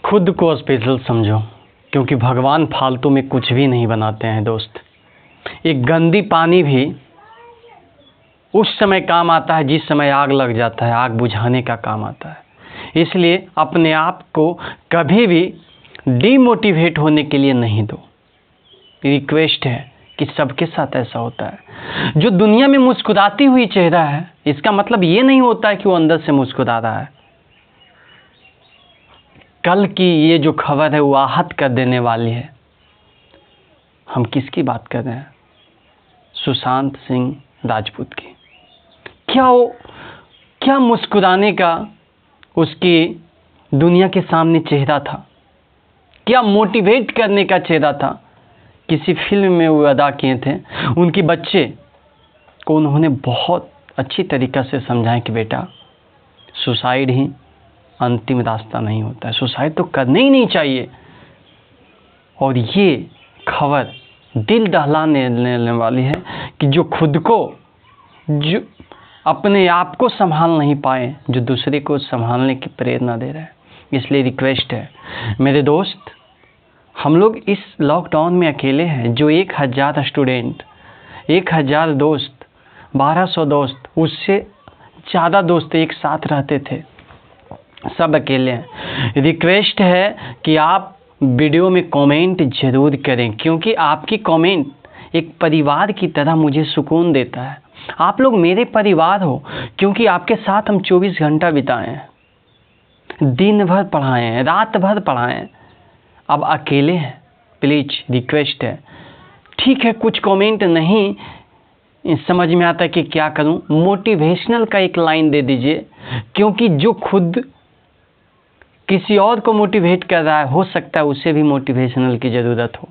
खुद को स्पेशल समझो, क्योंकि भगवान फालतू में कुछ भी नहीं बनाते हैं दोस्त। एक गंदी पानी भी उस समय काम आता है जिस समय आग लग जाता है, आग बुझाने का काम आता है। इसलिए अपने आप को कभी भी डीमोटिवेट होने के लिए नहीं दो। रिक्वेस्ट है कि सबके साथ ऐसा होता है। जो दुनिया में मुस्कुराती हुई चेहरा है, इसका मतलब ये नहीं होता है कि वो अंदर से मुस्कुरा रहा है। कल की ये जो खबर है वो आहत कर देने वाली है। हम किसकी बात कर रहे हैं? सुशांत सिंह राजपूत की। क्या मुस्कुराने का उसकी दुनिया के सामने चेहरा था, क्या मोटिवेट करने का चेहरा था। किसी फिल्म में वो अदा किए थे। उनके बच्चे को उन्होंने बहुत अच्छी तरीक़ा से समझाया कि बेटा, सुसाइड ही अंतिम रास्ता नहीं होता है, सुसाइड तो करना ही नहीं चाहिए। और ये खबर दिल दहलाने वाली है कि जो खुद को, जो अपने आप को संभाल नहीं पाए, जो दूसरे को संभालने की प्रेरणा दे रहे हैं। इसलिए रिक्वेस्ट है मेरे दोस्त, हम लोग इस लॉकडाउन में अकेले हैं। जो 1000 स्टूडेंट, 1000 दोस्त, 1200 दोस्त, उससे ज़्यादा दोस्त एक साथ रहते थे, सब अकेले हैं। रिक्वेस्ट है कि आप वीडियो में कमेंट ज़रूर करें, क्योंकि आपकी कमेंट एक परिवार की तरह मुझे सुकून देता है। आप लोग मेरे परिवार हो, क्योंकि आपके साथ हम 24 घंटा बिताए हैं, दिन भर पढ़ाए हैं, रात भर पढ़ाए हैं। अब अकेले हैं, प्लीज़ रिक्वेस्ट है। ठीक है, कुछ कमेंट नहीं समझ में आता कि क्या करूं, मोटिवेशनल का एक लाइन दे दीजिए, क्योंकि जो खुद किसी और को मोटिवेट कर रहा है, हो सकता है उसे भी मोटिवेशनल की ज़रूरत हो।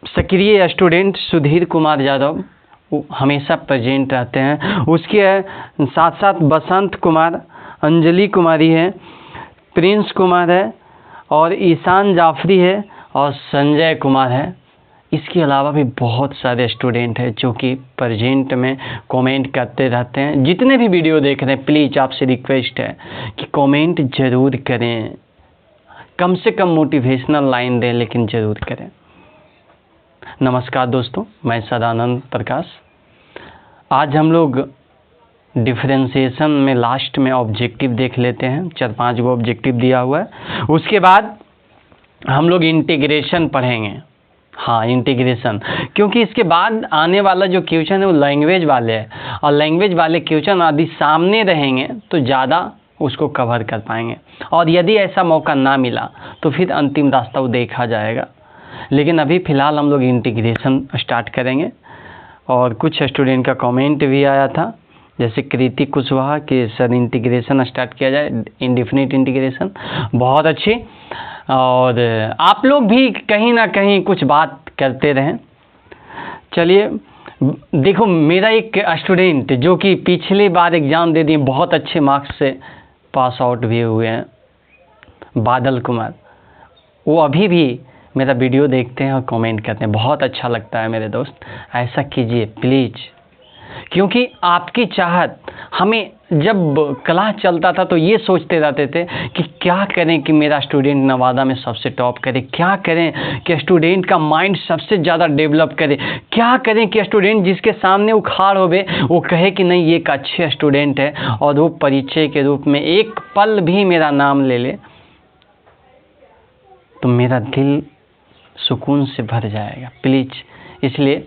सक्रिय स्टूडेंट सुधीर कुमार यादव वो हमेशा प्रेजेंट रहते हैं। उसके साथ साथ बसंत कुमार, अंजलि कुमारी है, प्रिंस कुमार है, और ईशान जाफरी है, और संजय कुमार है। इसके अलावा भी बहुत सारे स्टूडेंट हैं जो कि प्रेजेंट में कमेंट करते रहते हैं। जितने भी वीडियो देख रहे हैं, प्लीज़ आपसे रिक्वेस्ट है कि कमेंट ज़रूर करें, कम से कम मोटिवेशनल लाइन दें, लेकिन ज़रूर करें। नमस्कार दोस्तों, मैं सदानंद प्रकाश। आज हम लोग डिफरेंशिएशन में लास्ट में ऑब्जेक्टिव देख लेते हैं। 4-5 गो ऑब्जेक्टिव दिया हुआ है। उसके बाद हम लोग इंटीग्रेशन पढ़ेंगे। हाँ, इंटीग्रेशन, क्योंकि इसके बाद आने वाला जो क्वेश्चन है वो लैंग्वेज वाले है, और लैंग्वेज वाले क्वेश्चन यदि सामने रहेंगे तो ज़्यादा उसको कवर कर पाएंगे। और यदि ऐसा मौका ना मिला तो फिर अंतिम रास्ता वो देखा जाएगा। लेकिन अभी फ़िलहाल हम लोग इंटीग्रेशन स्टार्ट करेंगे। और कुछ स्टूडेंट का कमेंट भी आया था, जैसे कृति कुशवाहा कि सर इंटीग्रेशन स्टार्ट किया जाए, इंडेफिनिट इंटीग्रेशन। बहुत अच्छी। और आप लोग भी कहीं ना कहीं कुछ बात करते रहें। चलिए देखो, मेरा एक स्टूडेंट जो कि पिछले बार एग्ज़ाम दे दिए, बहुत अच्छे मार्क्स से पास आउट भी हुए हैं, बादल कुमार, वो अभी भी मेरा वीडियो देखते हैं और कमेंट करते हैं। बहुत अच्छा लगता है मेरे दोस्त, ऐसा कीजिए प्लीज़, क्योंकि आपकी चाहत, हमें जब क्लास चलता था तो ये सोचते रहते थे कि क्या करें कि मेरा स्टूडेंट नवादा में सबसे टॉप करे, क्या करें कि स्टूडेंट का माइंड सबसे ज़्यादा डेवलप करे, क्या करें कि स्टूडेंट जिसके सामने वो खड़ा होवे वो कहे कि नहीं ये एक अच्छे स्टूडेंट है, और वो परिचय के रूप में एक पल भी मेरा नाम ले ले तो मेरा दिल सुकून से भर जाएगा। प्लीज़, इसलिए,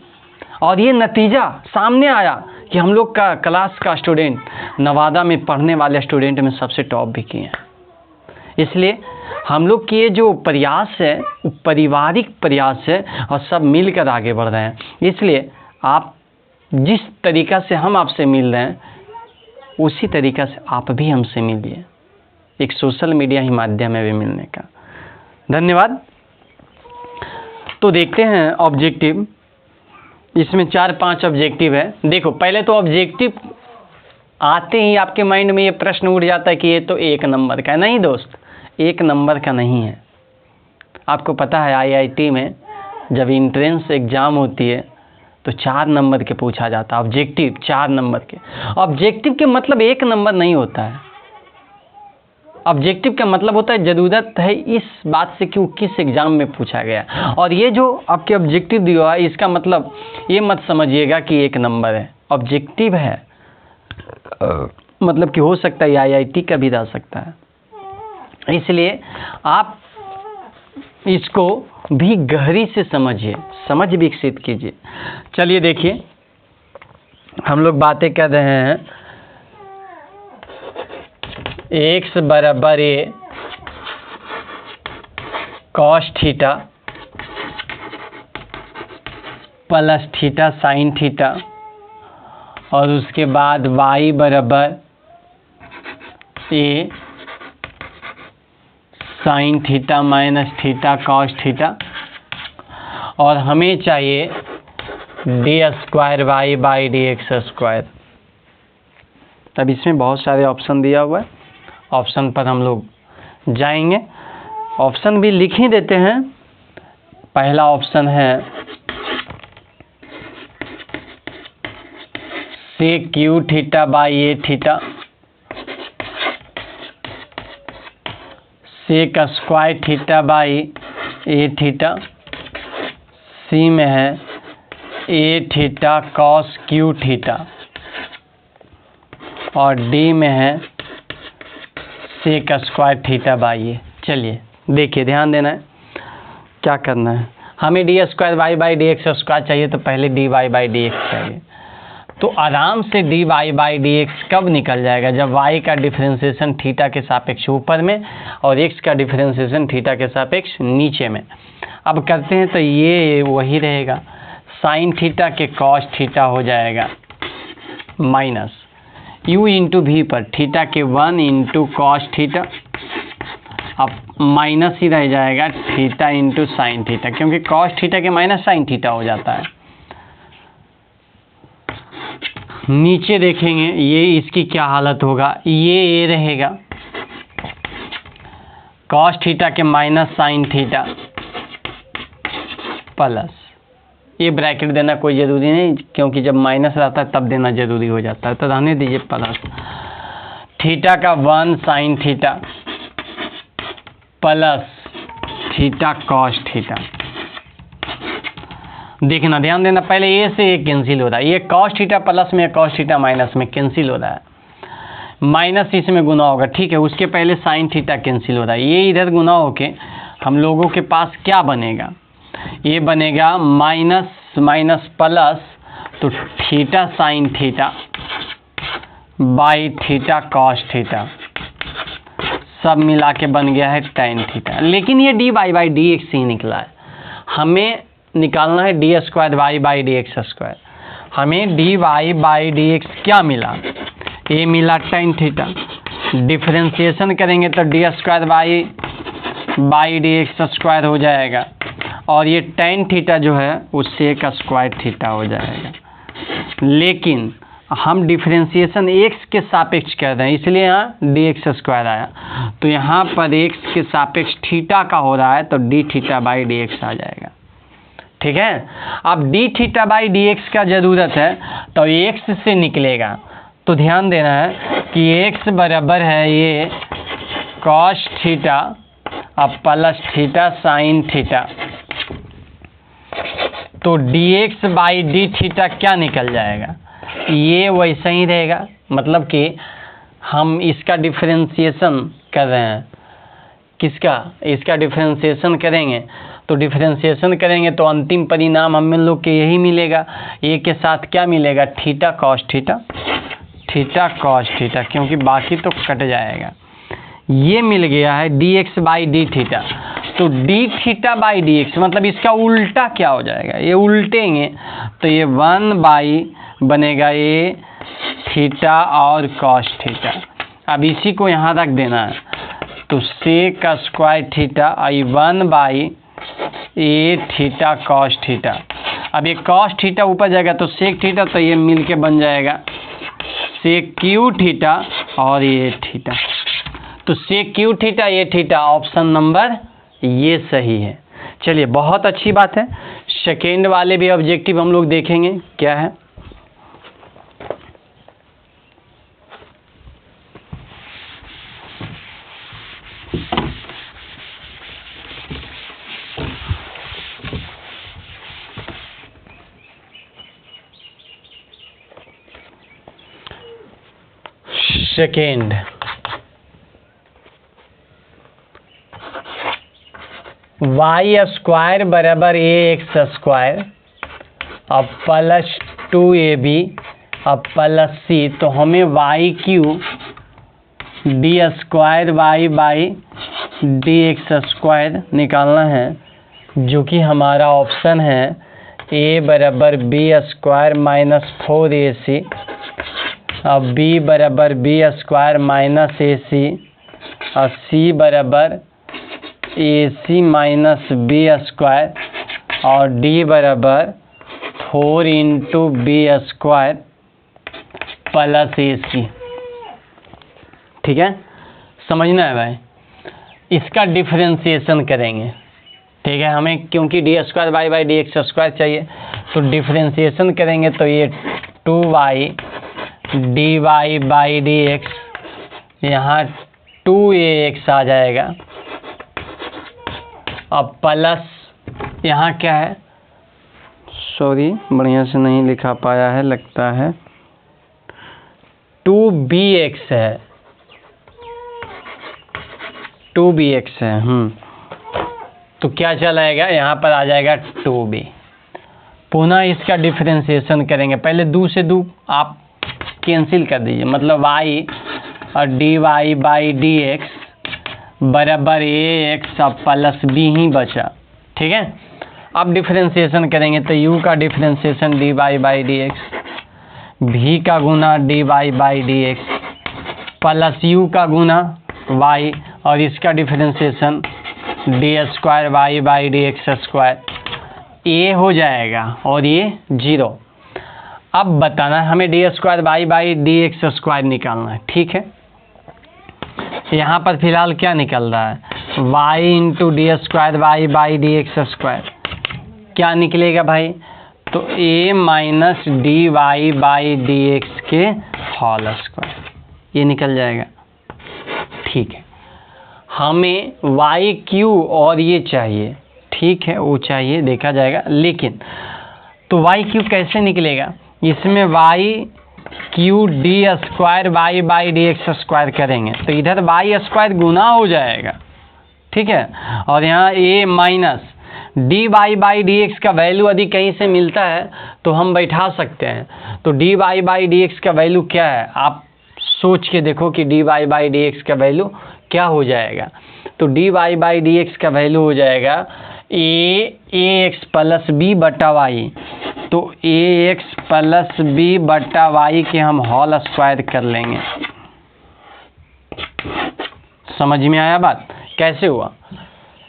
और ये नतीजा सामने आया कि हम लोग का क्लास का स्टूडेंट नवादा में पढ़ने वाले स्टूडेंट में सबसे टॉप भी किए हैं। इसलिए हम लोग की ये जो प्रयास है वो पारिवारिक प्रयास है, और सब मिलकर आगे बढ़ रहे हैं। इसलिए आप जिस तरीक़ा से हम आपसे मिल रहे हैं उसी तरीक़ा से आप भी हमसे मिलिए, एक सोशल मीडिया ही माध्यम है भी मिलने का। धन्यवाद। तो देखते हैं ऑब्जेक्टिव। इसमें 4-5 ऑब्जेक्टिव है। देखो, पहले तो ऑब्जेक्टिव आते ही आपके माइंड में ये प्रश्न उठ जाता है कि ये तो 1 नंबर का है। नहीं दोस्त, 1 नंबर का नहीं है। आपको पता है IIT में जब एंट्रेंस एग्ज़ाम होती है तो 4 नंबर के पूछा जाता है ऑब्जेक्टिव, 4 नंबर के। ऑब्जेक्टिव के मतलब 1 नंबर नहीं होता है। ऑब्जेक्टिव का मतलब होता है ज़रूरत है इस बात से कि वो किस एग्ज़ाम में पूछा गया। और ये जो आपके ऑब्जेक्टिव दिया हुआ है इसका मतलब ये मत समझिएगा कि 1 नंबर है, ऑब्जेक्टिव है मतलब कि हो सकता है IIT का भी रह सकता है। इसलिए आप इसको भी गहरी से समझिए, समझ विकसित कीजिए। चलिए देखिए, हम लोग बातें कर रहे हैं x बराबर a cos theta plus theta sine theta, और उसके बाद y बराबर a sine theta minus theta cos theta, और हमें चाहिए d²y/dx²। तब इसमें बहुत सारे ऑप्शन दिया हुआ है, ऑप्शन पर हम लोग जाएंगे। ऑप्शन भी लिख ही देते हैं। पहला ऑप्शन है sec q थीटा/a थीटा, sec स्क्वायर थीटा/a थीटा, सी में है a थीटा कॉस q थीटा, और डी में है sec स्क्वायर थीटा/a। चलिए देखिए, ध्यान देना है क्या करना है। हमें d²y/dx² चाहिए, तो पहले dy/dx चाहिए। तो आराम से dy/dx कब निकल जाएगा? जब y का डिफरेंशिएशन थीटा के सापेक्ष ऊपर में और x का डिफरेंशिएशन थीटा के सापेक्ष नीचे में। अब करते हैं तो ये वही रहेगा, साइन थीटा के कॉस थीटा हो जाएगा माइनस u इंटू भी पर थीटा के 1 इंटू कॉस थीटा, अब माइनस ही रह जाएगा थीटा इंटू साइन थीटा, क्योंकि कॉस थीटा के माइनस साइन थीटा हो जाता है। नीचे देखेंगे ये इसकी क्या हालत होगा, ये रहेगा कॉस थीटा के माइनस साइन थीटा प्लस, ये ब्रैकेट देना कोई ज़रूरी नहीं, क्योंकि जब माइनस रहता है तब देना ज़रूरी हो जाता है, तो रहने दीजिए प्लस थीटा का 1 sine theta plus theta cos theta. देखना, ध्यान देना, पहले ए से ये कैंसिल हो रहा है, ये कॉस थीटा प्लस में कॉस थीटा माइनस में कैंसिल हो रहा है, माइनस इसमें गुना होगा, ठीक है। उसके पहले साइन थीटा कैंसिल हो रहा है, ये इधर गुना होके हम लोगों के पास क्या बनेगा, ये बनेगा माइनस माइनस प्लस, तो theta sine theta by theta cos theta, सब मिला के बन गया है tan थीटा। लेकिन ये dy/dx ही निकला है, हमें निकालना है d²y/dx²। हमें dy/dx क्या मिला, ये मिला tan थीटा, डिफरेंशिएशन करेंगे तो d²y/dx² हो जाएगा, और ये tan थीटा जो है उससे एक स्क्वायर थीटा हो जाएगा। लेकिन हम डिफरेंशिएशन x के सापेक्ष कर रहे हैं, इसलिए यहाँ dx² आया, तो यहाँ पर x के सापेक्ष थीटा का हो रहा है, तो d थीटा/dx आ जाएगा, ठीक है। अब d थीटा/dx का ज़रूरत है तो x से निकलेगा, तो ध्यान देना है कि x बराबर है ये कॉस थीटा अब प्लस थीटा साइन थीटा, तो dx/d थीटा क्या निकल जाएगा, ये वैसा ही रहेगा, मतलब कि हम इसका डिफरेंशिएशन कर रहे हैं, किसका, इसका डिफरेंशिएशन करेंगे, तो डिफरेंशिएशन करेंगे तो अंतिम परिणाम हम लोग के यही मिलेगा। ए के साथ क्या मिलेगा, theta cos theta, theta cos theta, क्योंकि बाकी तो कट जाएगा। ये मिल गया है dx/d थीटा, तो d थीटा/dx मतलब इसका उल्टा क्या हो जाएगा, ये उल्टेंगे तो ये 1 बनेगा ये थीटा और कॉस थीटा। अब इसी को यहाँ रख देना है, तो सेक स्क्वायर थीटा आई 1 ए थीटा कॉस थीटा। अब ये कॉस थीटा ऊपर जाएगा तो सेक थीटा, तो ये मिल के बन जाएगा सेक क्यू थीटा और ये थीटा, तो सेक क्यू थीटा ये थीटा, ऑप्शन नंबर ये सही है। चलिए बहुत अच्छी बात है। सेकेंड वाले भी ऑब्जेक्टिव हम लोग देखेंगे क्या है। सेकेंड, वाई स्क्वायर बराबर ए एक्स स्क्वायर अब प्लस 2ab अब प्लस सी, तो हमें y q d square y by d x square निकालना है, जो कि हमारा ऑप्शन है ए बराबर बी स्क्वायर माइनस 4ac अब बी बराबर बी स्क्वायर माइनस ए सी और सी बराबर ए सी माइनस बी स्क्वायर और डी बराबर 4 इंटू बी स्क्वायर प्लस ए सी। ठीक है, समझना है भाई। इसका डिफरेंशिएशन करेंगे। ठीक है, हमें क्योंकि d square y by d x square चाहिए, तो डिफरेंशिएशन करेंगे तो ये 2y d y by d x, यहाँ 2ax आ जाएगा। अब प्लस यहाँ क्या है, सॉरी बढ़िया से नहीं लिखा पाया है लगता है, 2bx है, 2bx है। तो क्या चलाएगा, यहाँ पर आ जाएगा 2b। पुनः इसका डिफरेंशिएशन करेंगे। पहले 2 से 2 आप कैंसिल कर दीजिए, मतलब y और d y by d x बराबर ए एक्स और प्लस बी ही बचा। ठीक है, अब डिफरेंशिएशन करेंगे तो u का differentiation d y by d x, भी का गुना d y by d x plus u का गुना y और इसका differentiation d square y by d x square, a हो जाएगा और ये 0। अब बताना हमें d square y by d x square निकालना है। ठीक है, यहाँ पर फिलहाल क्या निकल रहा है, y into d square y by d x square, क्या निकलेगा भाई, तो a minus d y by d x के होल स्क्वायर, ये निकल जाएगा। ठीक है, हमें वाई क्यू और ये चाहिए। ठीक है, वो चाहिए, देखा जाएगा। लेकिन तो वाई क्यू कैसे निकलेगा, इसमें y q d square y by d x square करेंगे तो इधर वाई स्क्वायर गुना हो जाएगा। ठीक है, और यहाँ a minus d y by d x का वैल्यू यदि कहीं से मिलता है तो हम बैठा सकते हैं। तो d y by d x का वैल्यू क्या है, आप सोच के देखो कि d y by d x का वैल्यू क्या हो जाएगा। तो d y by d x का वैल्यू हो जाएगा ए एक्स प्लस बी बटा वाई, तो ए एक्स प्लस बी बटा वाई के हम होल स्क्वायर कर लेंगे। समझ में आया बात, कैसे हुआ,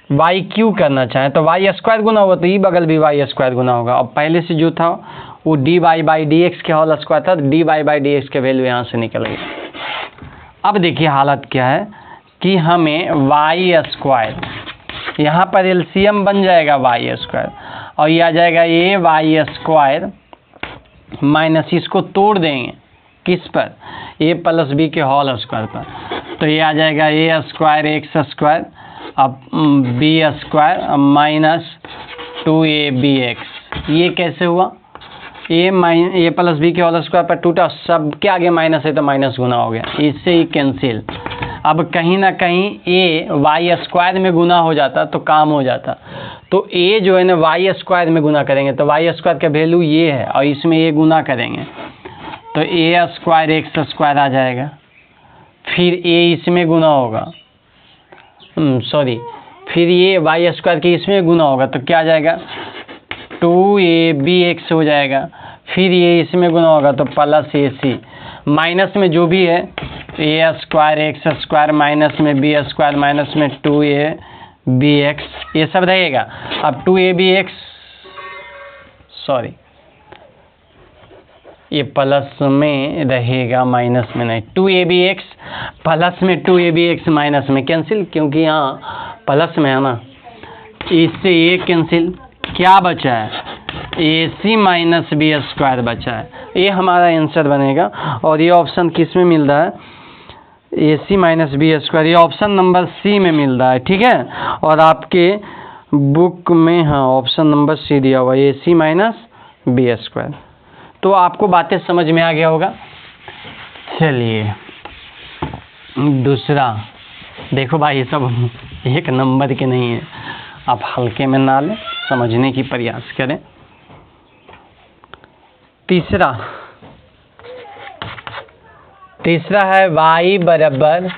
वाई क्यू करना चाहे तो वाई स्क्वायर गुना होगा तो ई बगल भी वाई स्क्वायर गुना होगा। और पहले से जो था वो d y by d x के होल स्क्वायर था, d y by d x के वैल्यू यहाँ से निकल गई। अब देखिए हालत क्या है कि हमें वाई स्क्वायर, यहाँ पर एलसीएम बन जाएगा वाई स्क्वायर और ये आ जाएगा ए वाई स्क्वायर माइनस, इसको तोड़ देंगे किस पर, ए प्लस बी के होल स्क्वायर पर, तो ये आ जाएगा ए स्क्वायर एक्स स्क्वायर अब बी स्क्वायर माइनस 2ab। ये कैसे हुआ, ए प्लस बी के होल स्क्वायर पर टूटा, सब के आगे माइनस है तो माइनस गुना हो गया, इससे ही कैंसिल। अब कहीं ना कहीं ए वाई स्क्वायर में गुना हो जाता तो काम हो जाता, तो ए जो है ना वाई स्क्वायर में गुना करेंगे तो वाई स्क्वायर का वैल्यू ये है और इसमें ए गुना करेंगे तो ए स्क्वायर एक्स स्क्वायर आ जाएगा, फिर ए इसमें गुना होगा, सॉरी फिर ये वाई स्क्वायर के इसमें गुना होगा तो क्या आ जाएगा 2abx हो जाएगा, फिर ये इसमें गुना होगा तो प्लस ac, माइनस में जो भी है ए स्क्वायर एक्स स्क्वायर माइनस में बी स्क्वायर माइनस में 2abx, ये सब रहेगा। अब 2abx, सॉरी ये प्लस में रहेगा माइनस में नहीं, 2abx प्लस में 2abx माइनस में कैंसिल, क्योंकि यहाँ प्लस में है ना, इससे ये कैंसिल, क्या बचा है ac माइनस बी स्क्वायर बचा है, ये हमारा आंसर बनेगा। और ये ऑप्शन किस में मिल रहा है, ac माइनस बी स्क्वायर, ये ऑप्शन नंबर सी में मिल रहा है। ठीक है, और आपके बुक में हाँ ऑप्शन नंबर सी दिया हुआ है ac माइनस बी स्क्वायर। तो आपको बातें समझ में आ गया होगा। चलिए दूसरा देखो भाई, ये सब एक नंबर के नहीं है, आप हल्के में ना लें, समझने की प्रयास करें। तीसरा है y बराबर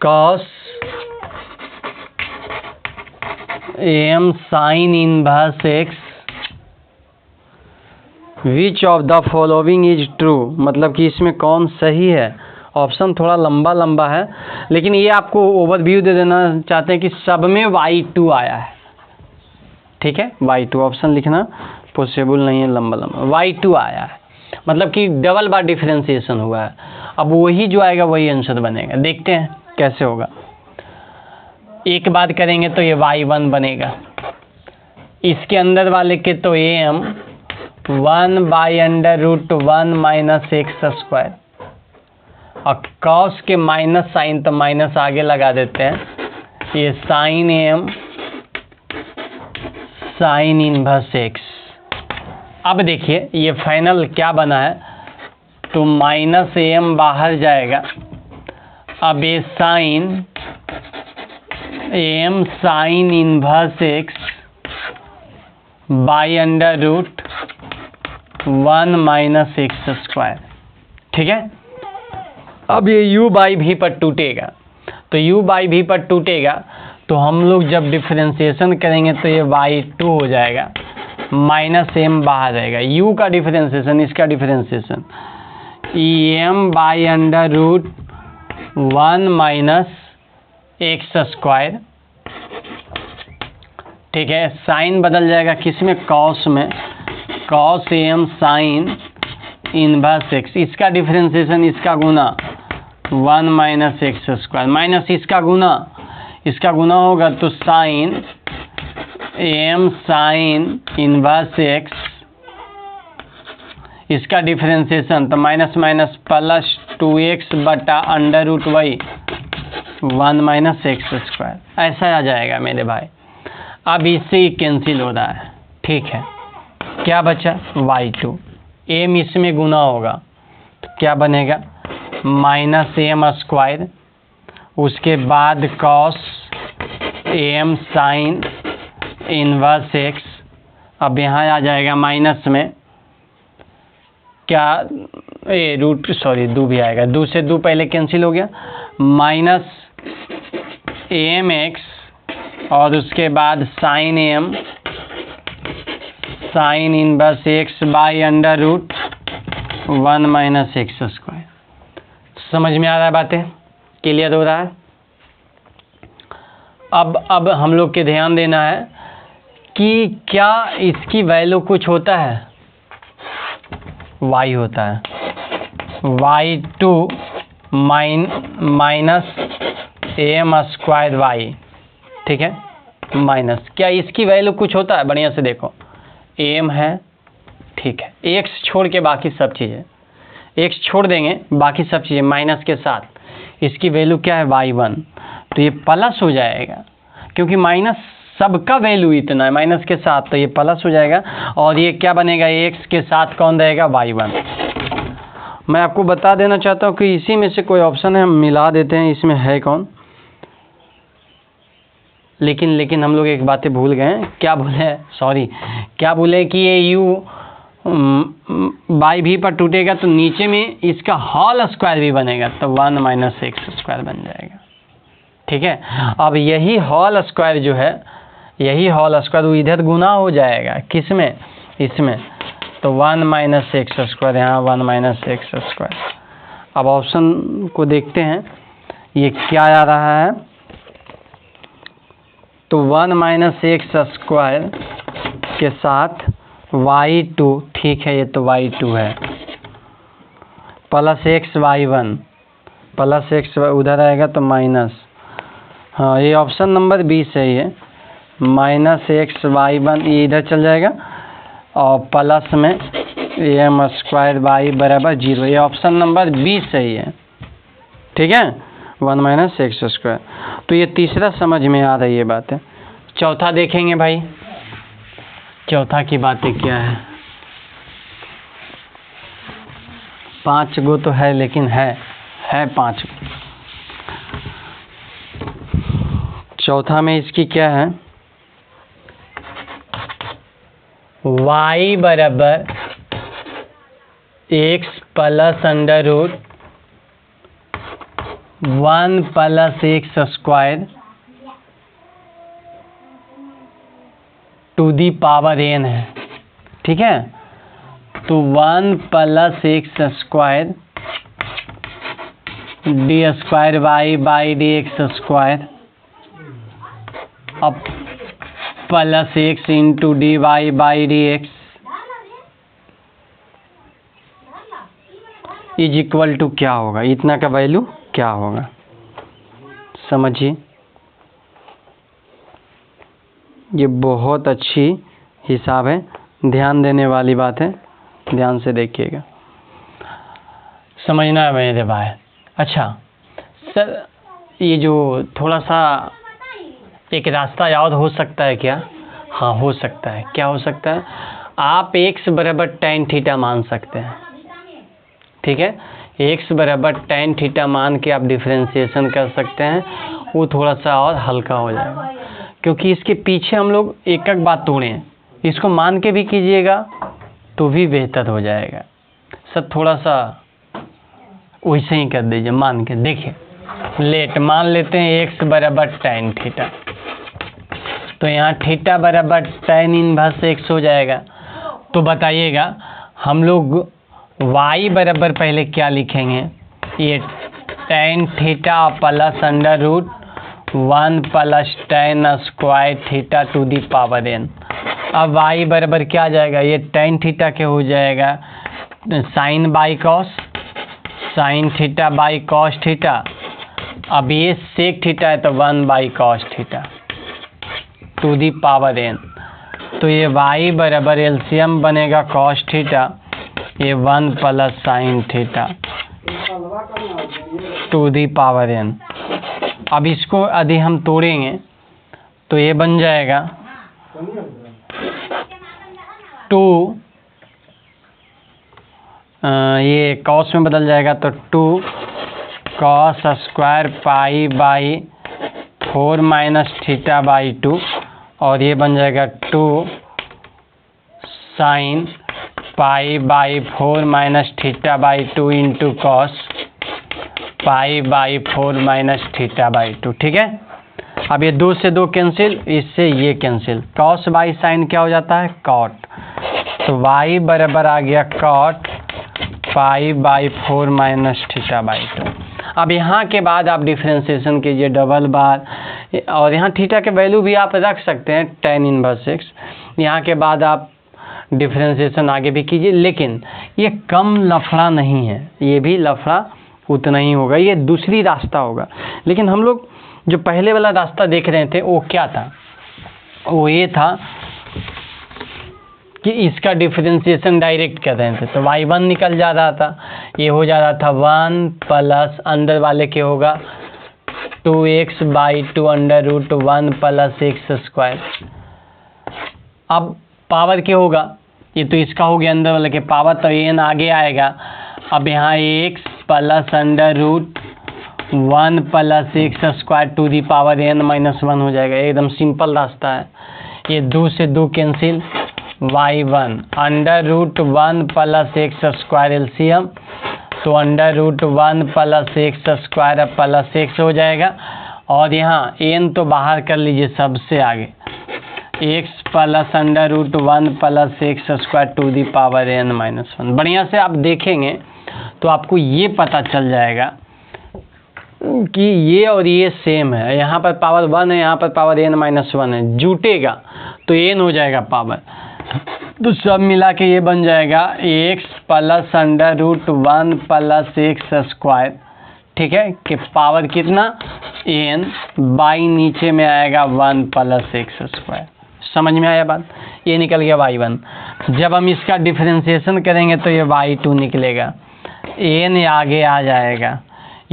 cos m sin inverse x, which of the following is true, मतलब कि इसमें कौन सही है। ऑप्शन थोड़ा लंबा है, लेकिन ये आपको ओवरव्यू दे देना चाहते हैं कि सब में y2 आया है। ठीक है, y2 ऑप्शन लिखना पॉसिबल नहीं है, लंबा y2 आया है, मतलब कि डबल बार डिफरेंशिएशन हुआ है। अब वही जो आएगा वही आंसर बनेगा। देखते हैं कैसे होगा। एक बार करेंगे तो ये y1 बनेगा, इसके अंदर वाले के तो am 1/√1 माइनस एक्स स्क्वायर, और कॉस के माइनस साइन तो माइनस आगे लगा देते हैं, ये sine m sine inverse x. अब देखिए ये फाइनल क्या बना है, तो माइनस एम बाहर जाएगा, अब ये sine m sine inverse x /√1 minus x square. ठीक है, अब ये u बाई भी पर टूटेगा, तो u बाई भी पर टूटेगा, तो हम लोग जब डिफरेंशिएशन करेंगे तो ये y2 हो जाएगा, माइनस एम बाहर रहेगा। u का डिफरेंशिएशन, इसका differentiation em/√1 minus x square. ठीक है, साइन बदल जाएगा किस में, कॉस में, cos m sine inverse x, इसका डिफरेंशिएशन, इसका गुना 1 माइनस एक्स स्क्वायर, माइनस इसका गुना होगा, तो sine m sine inverse x, इसका डिफरेंशिएशन तो माइनस माइनस प्लस 2x बटा √1 माइनस एक्स स्क्वायर, ऐसा आ जाएगा मेरे भाई। अब इससे ही कैंसिल हो रहा है। ठीक है, क्या बचा, y2, एम इसमें गुना होगा तो क्या बनेगा, माइनस एम स्क्वायर, उसके बाद cos m sine inverse x, अब यहाँ आ जाएगा माइनस में क्या, दो भी आएगा, दो से दो पहले कैंसिल हो गया, माइनस एम एक्स, और उसके बाद sine m sine inverse x /√1 minus x square. समझ में आ रहा है, बातें क्लियर हो रहा है। अब हम लोग के ध्यान देना है कि क्या इसकी वैल्यू कुछ होता है, y होता है, y2 minus M square y। ठीक है, माइनस, क्या इसकी वैल्यू कुछ होता है, बढ़िया से देखो, एम है, ठीक है, एक्स छोड़ के बाकी सब चीज़ें, एक्स छोड़ देंगे बाकी सब चीज़ें माइनस के साथ, इसकी वैल्यू क्या है, y1, तो ये प्लस हो जाएगा, क्योंकि माइनस सबका वैल्यू इतना है माइनस के साथ, तो ये प्लस हो जाएगा, और ये क्या बनेगा, एक्स के साथ कौन रहेगा, y1। मैं आपको बता देना चाहता हूँ कि इसी में से कोई ऑप्शन है, हम मिला देते हैं, इसमें है कौन, लेकिन हम लोग एक बातें भूल गए, क्या भूले, क्या भूले कि ये u बाई भी पर टूटेगा तो नीचे में इसका होल स्क्वायर भी बनेगा, तो 1 माइनस एक्स स्क्वायर बन जाएगा। ठीक है, अब यही होल स्क्वायर जो है, यही होल स्क्वायर वो इधर गुना हो जाएगा, किस में, इसमें, तो 1 माइनस एक्स स्क्वायर, यहाँ 1 माइनस एक्स स्क्वायर। अब ऑप्शन को देखते हैं ये क्या आ रहा है, तो 1 माइनस एक्स स्क्वायर के साथ y2, ठीक है, ये तो y2 है, plus x y1, plus x उधर आएगा तो माइनस, हाँ ये ऑप्शन नंबर 20 है, ये माइनस एक्स y1 ये इधर चल जाएगा, और प्लस में एम स्क्वायर y बराबर 0, ये ऑप्शन नंबर 20 है ये। ठीक है, 1 माइनस एक्स स्क्वायर, तो ये तीसरा समझ में आ रही है बात है। चौथा देखेंगे भाई, चौथा की बातें क्या है, 5 गो तो है लेकिन है, है 5। चौथा में इसकी क्या है, y बराबर x plus under root 1 plus x square to the power n है, ठीक है। तो 1 plus x square d square y by d x square अब plus x into d y by d x is equal to क्या होगा, इतना का value क्या होगा, समझिए। ये बहुत अच्छी हिसाब है, ध्यान देने वाली बात है, ध्यान से देखिएगा, समझना है मेरे भाई। अच्छा सर, ये जो थोड़ा सा एक रास्ता याद हो सकता है क्या? हाँ हो सकता है। क्या हो सकता है? आप x बराबर tan थीटा मान सकते हैं, ठीक है। x बराबर tan थीटा मान के आप डिफरेंशिएशन कर सकते हैं, वो थोड़ा सा और हल्का हो जाएगा, क्योंकि इसके पीछे हम लोग एक एक बात तोड़े हैं। इसको मान के भी कीजिएगा तो भी बेहतर हो जाएगा। सर थोड़ा सा वैसे ही कर दीजिए, मान के देखिए। लेट मान लेते हैं x बराबर tan थीटा, तो यहाँ थीटा बराबर tan इनवर्स x हो जाएगा। तो बताइएगा हम लोग y बराबर पहले क्या लिखेंगे, ये tan theta plus under root 1 plus tan square theta to the power n। अब y बराबर क्या आ जाएगा, ये tan थीटा के हो जाएगा sine by cos, sine theta by cos theta. अब ये सेक थीटा है तो 1 by cos theta to the power n। तो ये y बराबर एलसीएम बनेगा कॉस थीटा, ये 1 plus sine theta to the power n। अब इसको यदि हम तोड़ेंगे तो ये बन जाएगा 2, ये कॉस में बदल जाएगा तो 2 cos square pi by 4 minus theta by 2, और ये बन जाएगा 2 sine pi by 4 minus theta by 2 into cos pi by 4 minus theta by 2, ठीक है। अब ये 2 से 2 कैंसिल, इससे ये कैंसिल, कॉस बाई साइन क्या हो जाता है, कॉट। तो y बराबर आ गया cot pi by 4 minus theta by 2। अब यहाँ के बाद आप डिफ्रेंशिएशन कीजिए डबल बार, और यहाँ थीटा के वैल्यू भी आप रख सकते हैं tan इनवर्स x। यहाँ के बाद आप डिफ्रेंशिएशन आगे भी कीजिए, लेकिन ये कम लफड़ा नहीं है, ये भी लफड़ा उतना ही होगा, ये दूसरी रास्ता होगा। लेकिन हम लोग जो पहले वाला रास्ता देख रहे थे वो क्या था, वो ये था कि इसका डिफरेंशिएशन डायरेक्ट कर रहे थे, तो y1 निकल जा रहा था, ये हो जा रहा था 1 प्लस अंदर वाले के होगा 2x by 2 under root 1 plus x square. अब पावर क्या होगा, ये तो इसका हो गया अंदर वाले के पावर, तो n आगे आएगा। अब यहाँ x plus under root 1 plus x square to the power n minus 1 हो जाएगा। एकदम सिंपल रास्ता है। ये 2 से 2 cancel, y1 under root 1 plus x square LCM, तो under root 1 plus x square plus x हो जाएगा। और यहाँ n तो बाहर कर लीजिए सबसे आगे, x plus under root 1 plus x square to the power n minus 1। बढ़िया से आप देखेंगे तो आपको ये पता चल जाएगा कि ये और ये सेम है। यहाँ पर पावर 1 है, यहाँ पर पावर n माइनस 1 है, जुटेगा तो n हो जाएगा पावर। तो सब मिला के ये बन जाएगा x plus under root 1 plus x square, ठीक है, कि पावर कितना n बाई नीचे में आएगा 1 प्लस एक्स स्क्वायर। समझ में आया बात? ये निकल गया y1। जब हम इसका डिफरेंशिएशन करेंगे तो ये y2 निकलेगा, n आगे आ जाएगा,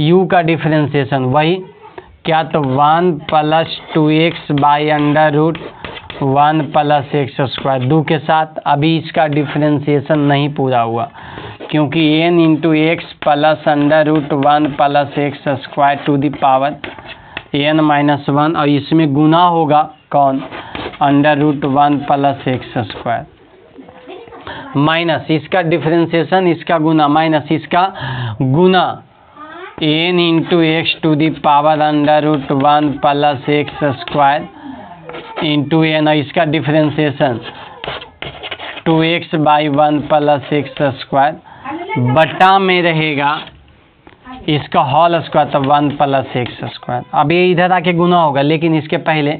u का डिफरेंशिएशन वही क्या, तो 1 plus 2x by under root 1 plus x square 2 के साथ। अभी इसका डिफरेंशिएशन नहीं पूरा हुआ, क्योंकि n into x plus under root 1 plus x square to the power n minus 1, और इसमें गुना होगा कौन, under root 1 plus x square, minus इसका डिफरेंशिएशन, इसका गुना, माइनस इसका गुना, n into x to the power under root 1 plus x square into n, और इसका differentiation 2x by 1 plus x square बटा में रहेगा इसका होल स्क्वायर, तो 1 प्लस एक्स स्क्वायर। अब ये इधर आके गुना होगा, लेकिन इसके पहले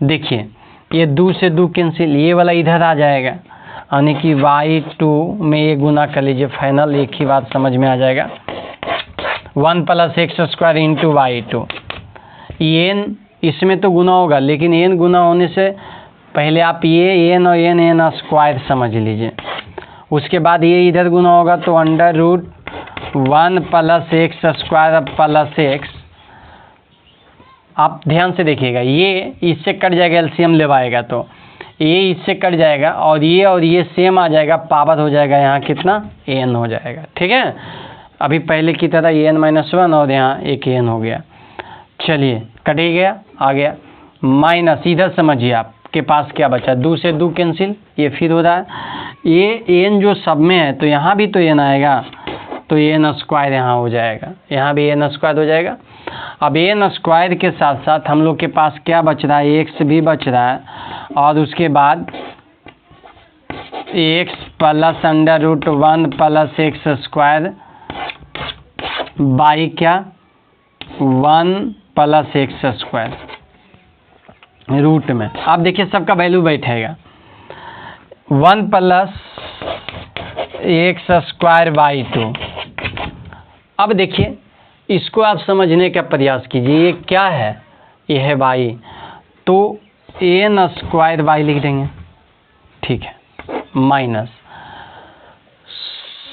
देखिए ये 2 से 2 कैंसिल, ये वाला इधर आ जाएगा, यानी कि y2 में ये गुना कर लीजिए, फाइनल एक ही बात समझ में आ जाएगा, 1 plus x square into y2। n इसमें तो गुना होगा, लेकिन n गुना होने से पहले आप ये n और n स्क्वायर समझ लीजिए, उसके बाद ये इधर गुना होगा, तो under root 1 plus x square plus x. आप ध्यान से देखिएगा, ये इससे कट जाएगा, एलसीएम लेवाएगा तो ये इससे कट जाएगा, और ये सेम आ जाएगा, पावर हो जाएगा यहाँ कितना, n हो जाएगा। ठीक है, अभी पहले की तरह n माइनस 1 और यहाँ एक n हो गया। चलिए कट ही गया, आ गया माइनस, इधर समझिए आपके पास क्या बचा, 2 से 2 कैंसिल, ये फिर हो रहा है, ये n जो सब में है तो यहाँ भी तो n आएगा, तो n स्क्वायर यहाँ हो जाएगा, यहाँ भी n स्क्वायर हो जाएगा। अब n स्क्वायर के साथ साथ हम लोग के पास क्या बच रहा है, x भी बच रहा है, और उसके बाद x plus under root 1 plus x square by क्या, 1 प्लस एक्स स्क्वायर रूट में। अब देखिए सबका वैल्यू बैठेगा, 1 प्लस एक्स स्क्वायर बाई 2। अब देखिए इसको आप समझने का प्रयास कीजिए, ये क्या है, ये है y, तो n स्क्वायर y लिख देंगे, ठीक है, माइनस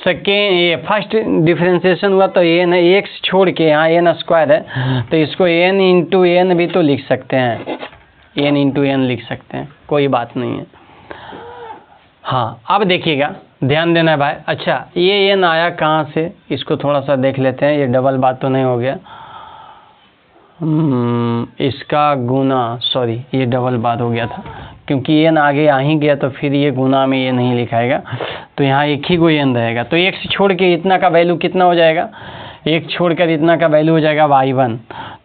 सेकेंड, ये फर्स्ट डिफरेंशिएशन हुआ तो n है, x छोड़ के यहाँ n स्क्वायर है, तो इसको n इंटू n भी तो लिख सकते हैं, n इंटू n लिख सकते हैं, कोई बात नहीं है। हाँ अब देखिएगा, ध्यान देना है भाई। अच्छा ये n आया कहाँ से, इसको थोड़ा सा देख लेते हैं, ये डबल बात तो नहीं हो गया, इसका गुना, सॉरी ये डबल बात हो गया था, क्योंकि n आगे आ ही गया तो फिर ये गुना में ये नहीं लिखाएगा, तो यहाँ एक ही कोई n रहेगा, तो x छोड़ के इतना का वैल्यू कितना हो जाएगा, एक छोड़कर इतना का वैल्यू हो जाएगा y1,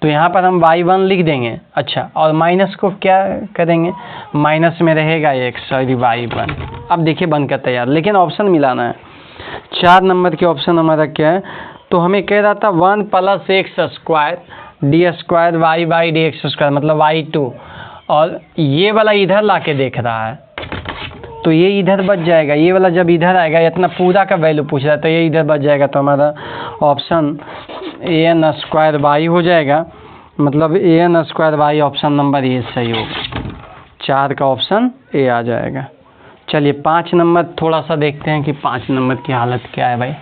तो यहाँ पर हम y1 लिख देंगे। अच्छा और माइनस को क्या करेंगे, माइनस में रहेगा x और y1। अब देखिए बनकर तैयार, लेकिन ऑप्शन मिलाना है, 4 नंबर के ऑप्शन हमारा क्या है, तो हमें कह रहा था 1 plus x square d square y by d x square मतलब y2, और ये वाला इधर ला के देख रहा है, तो ये इधर बच जाएगा, ये वाला जब इधर आएगा, इतना पूरा का वैल्यू पूछ रहा है, तो ये इधर बच जाएगा, तो हमारा ऑप्शन an स्क्वायर वाई हो जाएगा, मतलब an square why option number A सही होगा, 4 का ऑप्शन ए आ जाएगा। चलिए 5 नंबर थोड़ा सा देखते हैं कि 5 नंबर की हालत क्या है भाई।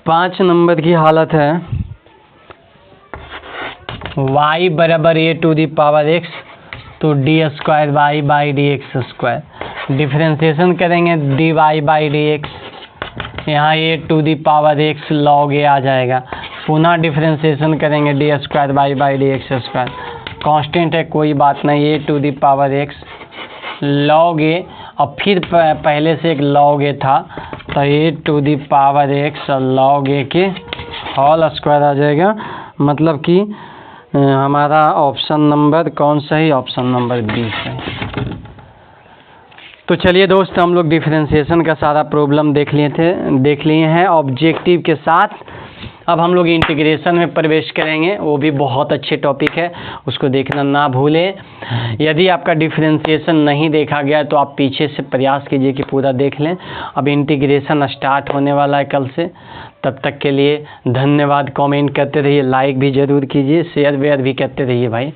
5 नंबर की हालत है y बराबर a to the power x, तो d square y by d x square, differentiation करेंगे d y by d x, यहाँ a to the power x log a आ जाएगा, पुनः डिफ्रेंशिएशन करेंगे d square y by d x square, constant है कोई बात नहीं, a to the power x log a, और फिर पहले से एक लॉग ए था, तो a to the power x और लॉग ए के होल स्क्वायर आ जाएगा, मतलब कि हमारा ऑप्शन नंबर कौन सा है, ऑप्शन नंबर 20 है। तो चलिए दोस्त हम लोग डिफरेंशिएशन का सारा प्रॉब्लम देख लिए हैं ऑब्जेक्टिव के साथ। अब हम लोग इंटीग्रेशन में प्रवेश करेंगे, वो भी बहुत अच्छे टॉपिक है, उसको देखना ना भूलें। यदि आपका डिफरेंशिएशन नहीं देखा गया तो आप पीछे से प्रयास कीजिए कि पूरा देख लें। अब इंटीग्रेशन स्टार्ट होने वाला है कल से, तब तक के लिए धन्यवाद। कमेंट करते रहिए, लाइक भी ज़रूर कीजिए, शेयर वेयर भी करते रहिए भाई।